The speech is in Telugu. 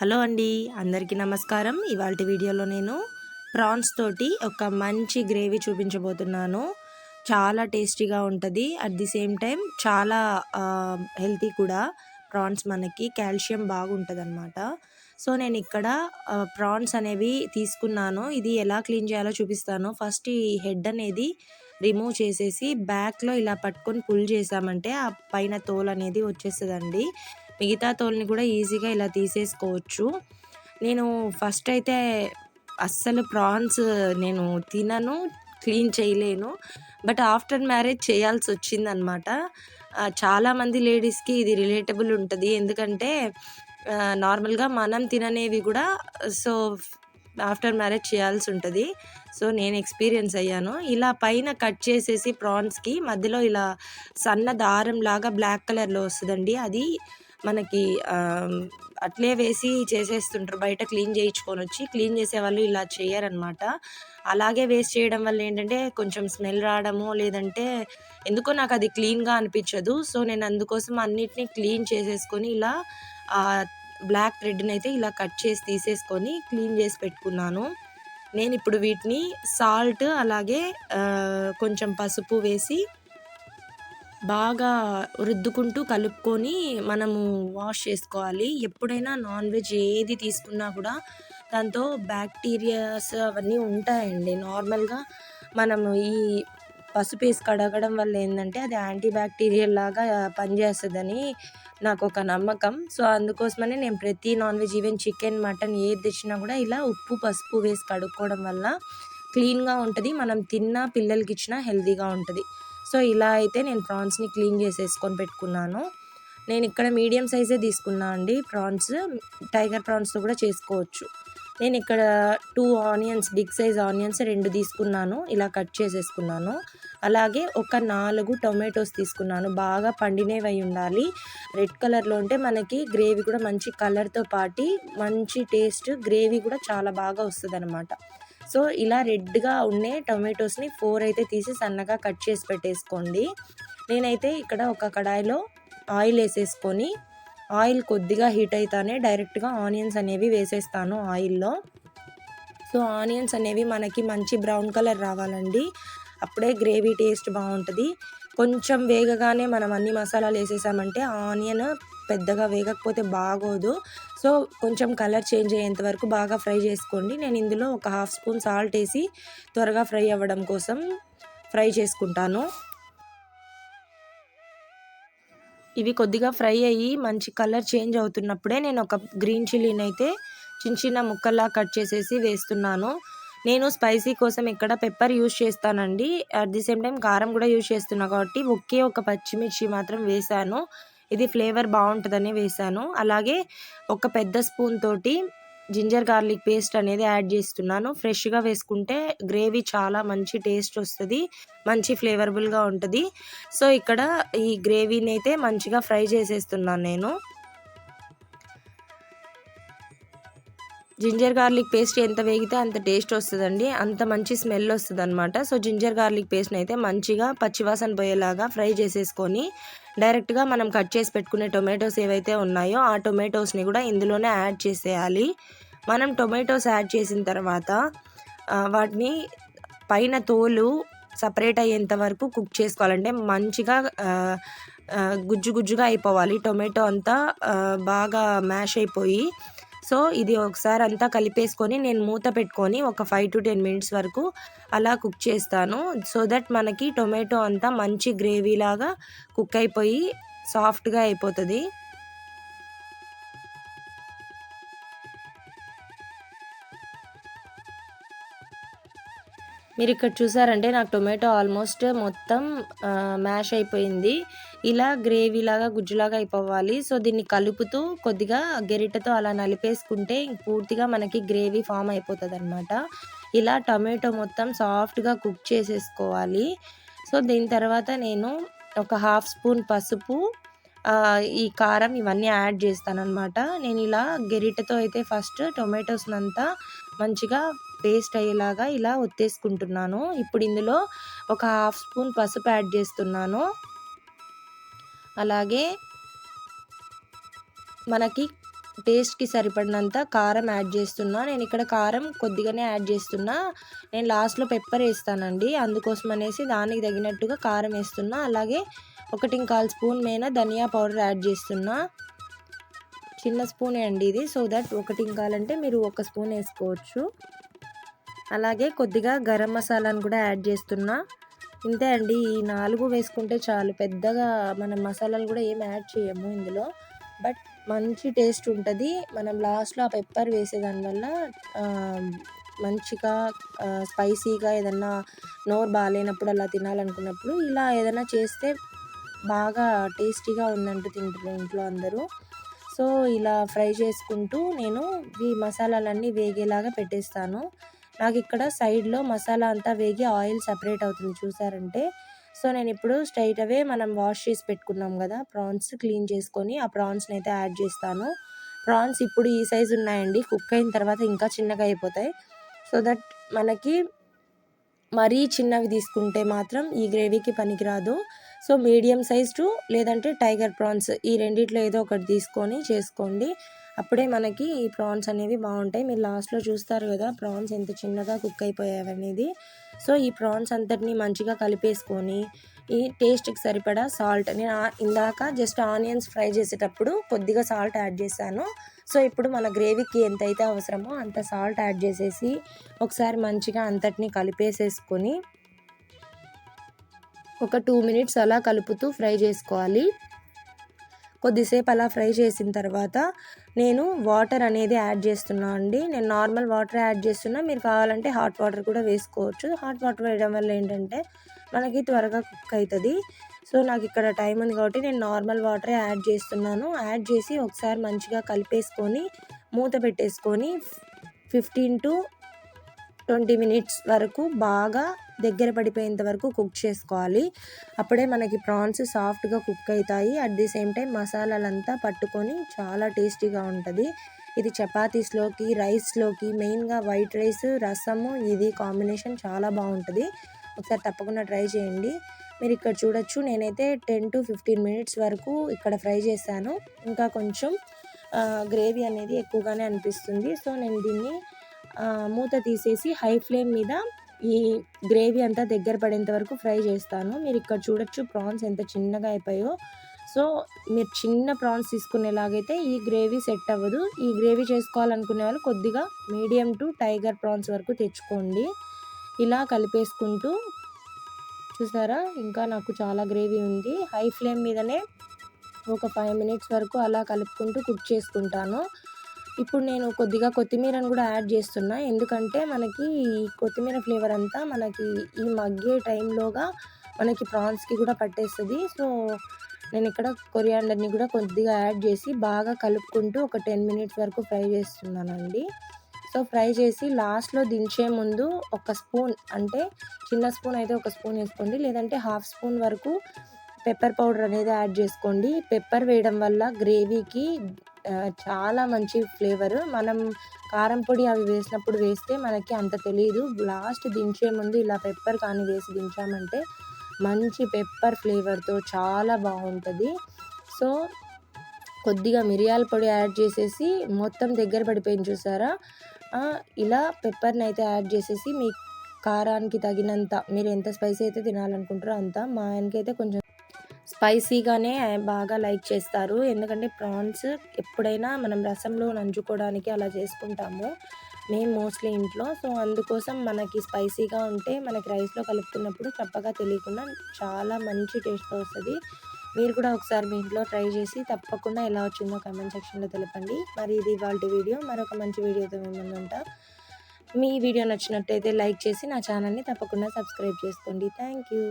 హలో అండి, అందరికీ నమస్కారం. ఇవాల్టి వీడియోలో నేను ప్రాన్స్ తోటి ఒక మంచి గ్రేవీ చూపించబోతున్నాను. చాలా టేస్టీగా ఉంటుంది. అట్ ది సేమ్ టైం చాలా హెల్తీ కూడా. ప్రాన్స్ మనకి కాల్షియం బాగుంటుందన్నమాట. సో నేను ఇక్కడ ప్రాన్స్ అనేవి తీసుకున్నాను. ఇది ఎలా క్లీన్ చేయాలో చూపిస్తాను. ఫస్ట్ ఈ హెడ్ అనేది రిమూవ్ చేసేసి బ్యాక్లో ఇలా పట్టుకొని పుల్ చేసామంటే ఆ పైన తోలు అనేది వచ్చేస్తుందండి. మిగతా తోలుని కూడా ఈజీగా ఇలా తీసేసుకోవచ్చు. నేను ఫస్ట్ అయితే అస్సలు ప్రాన్స్ నేను తినను, క్లీన్ చేయలేను. బట్ ఆఫ్టర్ మ్యారేజ్ చేయాల్సి వచ్చిందనమాట. చాలామంది లేడీస్కి ఇది రిలేటబుల్ ఉంటుంది. ఎందుకంటే నార్మల్గా మనం తిననేవి కూడా సో ఆఫ్టర్ మ్యారేజ్ చేయాల్సి ఉంటుంది. సో నేను ఎక్స్పీరియన్స్ అయ్యాను. ఇలా పైన కట్ చేసేసి ప్రాన్స్కి మధ్యలో ఇలా సన్న దారం లాగా బ్లాక్ కలర్లో వస్తుందండి. అది మనకి అట్లే వేసి చేసేస్తుంటారు. బయట క్లీన్ చేయించుకొని వచ్చి క్లీన్ చేసేవాళ్ళు ఇలా చేయరనమాట. అలాగే వేస్ట్ చేయడం వల్ల ఏంటంటే కొంచెం స్మెల్ రావడము, లేదంటే ఎందుకో నాకు అది క్లీన్గా అనిపించదు. సో నేను అందుకోసం అన్నిటినీ క్లీన్ చేసేసుకొని ఇలా బ్లాక్ థ్రెడ్ని అయితే ఇలా కట్ చేసి తీసేసుకొని క్లీన్ చేసి పెట్టుకున్నాను. నేను ఇప్పుడు వీటిని సాల్ట్ అలాగే కొంచెం పసుపు వేసి బాగా రుద్దుకుంటూ కలుపుకొని మనము వాష్ చేసుకోవాలి. ఎప్పుడైనా నాన్ వెజ్ ఏది తీసుకున్నా కూడా దాంతో బ్యాక్టీరియాస్ అవన్నీ ఉంటాయండి. నార్మల్గా మనము ఈ పసుపు వేసి కడగడం వల్ల ఏంటంటే అది యాంటీ బ్యాక్టీరియల్ లాగా పనిచేస్తుందని నాకు ఒక నమ్మకం. సో అందుకోసమని నేను ప్రతి non veg even chicken mutton ఏది తెచ్చినా కూడా ఇలా ఉప్పు పసుపు వేసి కడుక్కోవడం వల్ల క్లీన్గా ఉంటుంది. మనం తిన్నా పిల్లలకి ఇచ్చినా హెల్తీగా ఉంటుంది. సో ఇలా అయితే నేను ప్రాన్స్ని క్లీన్ చేసేసుకొని పెట్టుకున్నాను. నేను ఇక్కడ మీడియం సైజే తీసుకున్నా అండి ప్రాన్స్. టైగర్ ప్రాన్స్తో కూడా చేసుకోవచ్చు. నేను ఇక్కడ 2 ఆనియన్స్, బిగ్ సైజ్ ఆనియన్స్ 2 తీసుకున్నాను. ఇలా కట్ చేసేసుకున్నాను. అలాగే ఒక 4 టొమాటోస్ తీసుకున్నాను. బాగా పండినవి అయి ఉండాలి. రెడ్ కలర్లో ఉంటే మనకి గ్రేవీ కూడా మంచి కలర్తో పాటి మంచి టేస్ట్, గ్రేవీ కూడా చాలా బాగా వస్తుంది. సో ఇలా రెడ్గా ఉండే టొమాటోస్ని 4 అయితే తీసి సన్నగా కట్ చేసి పెట్టేసుకోండి. నేనైతే ఇక్కడ ఒక కడాయిలో ఆయిల్ వేసేసుకొని ఆయిల్ కొద్దిగా హీట్ అయితేనే డైరెక్ట్గా ఆనియన్స్ అనేవి వేసేస్తాను ఆయిల్లో. సో ఆనియన్స్ అనేవి మనకి మంచి బ్రౌన్ కలర్ రావాలండి. అప్పుడే గ్రేవీ టేస్ట్ బాగుంటుంది. కొంచెం వేగగానే మనం అన్ని మసాలాలు వేసేసామంటే ఆనియన్ పెద్దగా వేగకపోతే బాగోదు. సో కొంచెం కలర్ చేంజ్ అయ్యేంత వరకు బాగా ఫ్రై చేసుకోండి. నేను ఇందులో ఒక 1/2 స్పూన్ సాల్ట్ వేసి త్వరగా ఫ్రై అవ్వడం కోసం ఫ్రై చేసుకుంటాను. ఇవి కొద్దిగా ఫ్రై అయ్యి మంచి కలర్ చేంజ్ అవుతున్నప్పుడే నేను ఒక గ్రీన్ చిల్లీని అయితే చిన్న చిన్న ముక్కల్లా కట్ చేసేసి వేస్తున్నాను. నేను స్పైసీ కోసం ఇక్కడ పెప్పర్ యూజ్ చేస్తానండి. అట్ ది సేమ్ టైం కారం కూడా యూజ్ చేస్తున్నా కాబట్టి ఒకే ఒక పచ్చిమిర్చి మాత్రం వేశాను. ఇది ఫ్లేవర్ బాగుంటుందని వేశాను. అలాగే ఒక పెద్ద స్పూన్ తోటి జింజర్ గార్లిక్ పేస్ట్ అనేది యాడ్ చేస్తున్నాను. ఫ్రెష్గా వేసుకుంటే గ్రేవీ చాలా మంచి టేస్ట్ వస్తుంది, మంచి ఫ్లేవరబుల్గా ఉంటుంది. సో ఇక్కడ ఈ గ్రేవీని అయితే మంచిగా ఫ్రై చేసేస్తున్నాను నేను. జింజర్ గార్లిక్ పేస్ట్ ఎంత వేగితే అంత టేస్ట్ వస్తుందండి, అంత మంచి స్మెల్ వస్తుంది అనమాట. సో జింజర్ గార్లిక్ పేస్ట్ని అయితే మంచిగా పచ్చివాసన పోయేలాగా ఫ్రై చేసేసుకొని డైరెక్ట్గా మనం కట్ చేసి పెట్టుకునే టొమాటోస్ ఏవైతే ఉన్నాయో ఆ టొమాటోస్ని కూడా ఇందులోనే యాడ్ చేసేయాలి. మనం టొమాటోస్ యాడ్ చేసిన తర్వాత వాటిని పైన తోలు సపరేట్ అయ్యేంత వరకు కుక్ చేసుకోవాలంటే మంచిగా గుజ్జు గుజ్జుగా అయిపోవాలి. టొమాటో అంతా బాగా మ్యాష్ అయిపోయి. సో ఇది ఒకసారి అంతా కలిపేసుకొని నేను మూత పెట్టుకొని ఒక 5 to 10 మినిట్స్ వరకు అలా కుక్ చేస్తాను. సో దట్ మనకి టొమాటో అంతా మంచి గ్రేవీ లాగా కుక్ అయిపోయి సాఫ్ట్గా అయిపోతుంది. మీరు ఇక్కడ చూసారంటే నాకు టొమాటో ఆల్మోస్ట్ మొత్తం మ్యాష్ అయిపోయింది. ఇలా గ్రేవీలాగా గుజ్జులాగా అయిపోవాలి. సో దీన్ని కలుపుతూ కొద్దిగా గెరిటతో అలా నలిపేసుకుంటే పూర్తిగా మనకి గ్రేవీ ఫామ్ అయిపోతుంది అనమాట. ఇలా టొమాటో మొత్తం సాఫ్ట్గా కుక్ చేసేసుకోవాలి. సో దీని తర్వాత నేను ఒక 1/2 స్పూన్ పసుపు, ఈ కారం ఇవన్నీ యాడ్ చేస్తానన్నమాట. నేను ఇలా గెరిటతో అయితే ఫస్ట్ టొమాటోస్ని అంతా మంచిగా పేస్ట్ అయ్యేలాగా ఇలా ఒత్తేసుకుంటున్నాను. ఇప్పుడు ఇందులో ఒక 1/2 స్పూన్ పసుపు యాడ్ చేస్తున్నాను. అలాగే మనకి టేస్ట్‌కి సరిపడినంత కారం యాడ్ చేస్తున్నా. నేను ఇక్కడ కారం కొద్దిగానే యాడ్ చేస్తున్నా. నేను లాస్ట్‌లో పెప్పర్ వేస్తానండి. అందుకోసం అనేసి దానికి తగినట్టుగా కారం వేస్తున్నా. అలాగే 1 స్పూన్ ధనియా పౌడర్ యాడ్ చేస్తున్నా. చిన్న స్పూనే అండి ఇది. సో దట్ 1 అంటే మీరు 1 స్పూన్ వేసుకోవచ్చు. అలాగే కొద్దిగా గరం మసాలాను కూడా యాడ్ చేస్తున్నా. ఇంతే అండి, ఈ 4 వేసుకుంటే చాలు. పెద్దగా మనం మసాలాలు కూడా ఏం యాడ్ చేయము ఇందులో. బట్ మంచి టేస్ట్ ఉంటుంది. మనం లాస్ట్‌లో ఆ పెప్పర్ వేసేదానివల్ల మంచిగా స్పైసీగా ఏదన్నా నోరు బాగాలేనప్పుడు అలా తినాలనుకున్నప్పుడు ఇలా ఏదైనా చేస్తే బాగా టేస్టీగా ఉందంటూ తింటారు ఇంట్లో అందరూ. సో ఇలా ఫ్రై చేసుకుంటూ నేను ఈ మసాలాలన్నీ వేగేలాగా పెట్టేస్తాను. నాకు ఇక్కడ సైడ్లో మసాలా అంతా వేగి ఆయిల్ సపరేట్ అవుతుంది చూసారంటే. సో నేను ఇప్పుడు స్ట్రైట్ అవే మనం వాష్ చేసి పెట్టుకున్నాం కదా ప్రాన్స్, క్లీన్ చేసుకొని ఆ ప్రాన్స్ని అయితే యాడ్ చేస్తాను. ప్రాన్స్ ఇప్పుడు ఈ సైజు ఉన్నాయండి. కుక్ అయిన తర్వాత ఇంకా చిన్నగా అయిపోతాయి. సో దట్ మనకి మరీ చిన్నవి తీసుకుంటే మాత్రం ఈ గ్రేవీకి పనికిరాదు. సో మీడియం సైజ్ టు లేదంటే టైగర్ ప్రాన్స్ ఈ రెండిట్లో ఏదో ఒకటి తీసుకొని చేసుకోండి. అప్పుడే మనకి ఈ ప్రాన్స్ అనేవి బాగుంటాయి. మీరు లాస్ట్‌లో చూస్తారు కదా ప్రాన్స్ ఎంత చిన్నగా కుక్ అయిపోయాయి అనేది. సో ఈ ప్రాన్స్ అంతటిని మంచిగా కలిపేసుకొని ఈ టేస్ట్‌కి సరిపడా సాల్ట్, నేను ఇందాక జస్ట్ ఆనియన్స్ ఫ్రై చేసేటప్పుడు కొద్దిగా సాల్ట్ యాడ్ చేశాను. సో ఇప్పుడు మన గ్రేవీకి ఎంతైతే అవసరమో అంత సాల్ట్ యాడ్ చేసేసి ఒకసారి మంచిగా అంతటిని కలిపేసేసుకొని ఒక 2 మినిట్స్ అలా కలుపుతూ ఫ్రై చేసుకోవాలి. కొద్దిసేపు అలా ఫ్రై చేసిన తర్వాత నేను వాటర్ అనేది యాడ్ చేస్తున్నా అండి. నేను నార్మల్ వాటర్ యాడ్ చేస్తున్నా. మీరు కావాలంటే హాట్ వాటర్ కూడా వేసుకోవచ్చు. హాట్ వాటర్ వేయడం వల్ల ఏంటంటే మనకి త్వరగా కుక్ అవుతుంది. సో నాకు ఇక్కడ టైం ఉంది కాబట్టి నేను నార్మల్ వాటరే యాడ్ చేస్తున్నాను. యాడ్ చేసి ఒకసారి మంచిగా కలిపేసుకొని మూత పెట్టేసుకొని 15-20 మినిట్స్ వరకు బాగా దగ్గర పడిపోయేంత వరకు కుక్ చేసుకోవాలి. అప్పుడే మనకి ప్రాన్స్ సాఫ్ట్గా కుక్ అవుతాయి. అట్ ది సేమ్ టైం మసాలాలంతా పట్టుకొని చాలా టేస్టీగా ఉంటుంది. ఇది చపాతీస్లోకి, రైస్లోకి, మెయిన్గా వైట్ రైస్, రసము ఇది కాంబినేషన్ చాలా బాగుంటుంది. ఒకసారి తప్పకుండా ట్రై చేయండి. మీరు ఇక్కడ చూడొచ్చు నేనైతే 10-15 మినిట్స్ వరకు ఇక్కడ ఫ్రై చేశాను. ఇంకా కొంచెం గ్రేవీ అనేది ఎక్కువగానే అనిపిస్తుంది. సో నేను దీన్ని మూత తీసేసి హై ఫ్లేమ్ మీద ఈ గ్రేవీ అంతా దగ్గర పడేంత వరకు ఫ్రై చేస్తాను. మీరు ఇక్కడ చూడొచ్చు ప్రాన్స్ ఎంత చిన్నగా అయిపోయాయో. సో మీరు చిన్న ప్రాన్స్ తీసుకునేలాగైతే ఈ గ్రేవీ సెట్ అవ్వదు. ఈ గ్రేవీ చేసుకోవాలనుకునే వాళ్ళు కొద్దిగా మీడియం టు టైగర్ ప్రాన్స్ వరకు తెచ్చుకోండి. ఇలా కలిపేసుకుంటూ చూసారా ఇంకా నాకు చాలా గ్రేవీ ఉంది. హై ఫ్లేమ్ మీదనే ఒక 5 మినిట్స్ వరకు అలా కలుపుకుంటూ కుక్ చేసుకుంటాను. ఇప్పుడు నేను కొద్దిగా కొత్తిమీరను కూడా యాడ్ చేస్తున్నా. ఎందుకంటే మనకి ఈ కొత్తిమీర ఫ్లేవర్ అంతా మనకి ఈ మగ్గే టైంలోగా మనకి ప్రాన్స్కి కూడా పట్టేస్తుంది. సో నేను ఇక్కడ కొరియాండర్ని కూడా కొద్దిగా యాడ్ చేసి బాగా కలుపుకుంటూ ఒక 10 మినిట్స్ వరకు ఫ్రై చేస్తున్నానండి. సో ఫ్రై చేసి లాస్ట్‌లో దించే ముందు ఒక స్పూన్, అంటే చిన్న స్పూన్ అయితే ఒక స్పూన్ వేసుకోండి. లేదంటే హాఫ్ స్పూన్ వరకు పెప్పర్ పౌడర్ అనేది యాడ్ చేసుకోండి. పెప్పర్ వేయడం వల్ల గ్రేవీకి చాలా మంచి ఫ్లేవర్. మనం కారం పొడి అవి వేసినప్పుడు వేస్తే మనకి అంత తెలీదు. లాస్ట్ దించే ముందు ఇలా పెప్పర్ కానీ వేసి దించామంటే మంచి పెప్పర్ ఫ్లేవర్తో చాలా బాగుంటుంది. సో కొద్దిగా మిరియాల పొడి యాడ్ చేసేసి మొత్తం దగ్గర పడిపోయింది చూసారా. ఇలా పెప్పర్ని అయితే యాడ్ చేసేసి మీ కారానికి తగినంత మీరు ఎంత స్పైసీ అయితే తినాలనుకుంటారో అంత. మా ఆయనకైతే కొంచెం స్పైసీగానే బాగా లైక్ చేస్తారు. ఎందుకంటే ప్రాన్స్ ఎప్పుడైనా మనం రసంలో నంచుకోవడానికి అలా చేసుకుంటాము మేము మోస్ట్లీ ఇంట్లో. సో అందుకోసం మనకి స్పైసీగా ఉంటే మనకి రైస్లో కలుపుకున్నప్పుడు చప్పగా తెలియకుండా చాలా మంచి టేస్ట్తో వస్తుంది. మీరు కూడా ఒకసారి మీ ఇంట్లో ట్రై చేసి తప్పకుండా ఎలా వచ్చిందో కామెంట్ సెక్షన్లో తెలపండి. మరి ఇది ఇవాల్టి వీడియో. మరొక మంచి వీడియోతో మేము ముందుంటా. మీ వీడియో నచ్చినట్టయితే లైక్ చేసి నా ఛానల్ని తప్పకుండా సబ్స్క్రైబ్ చేసుకోండి. Thank you.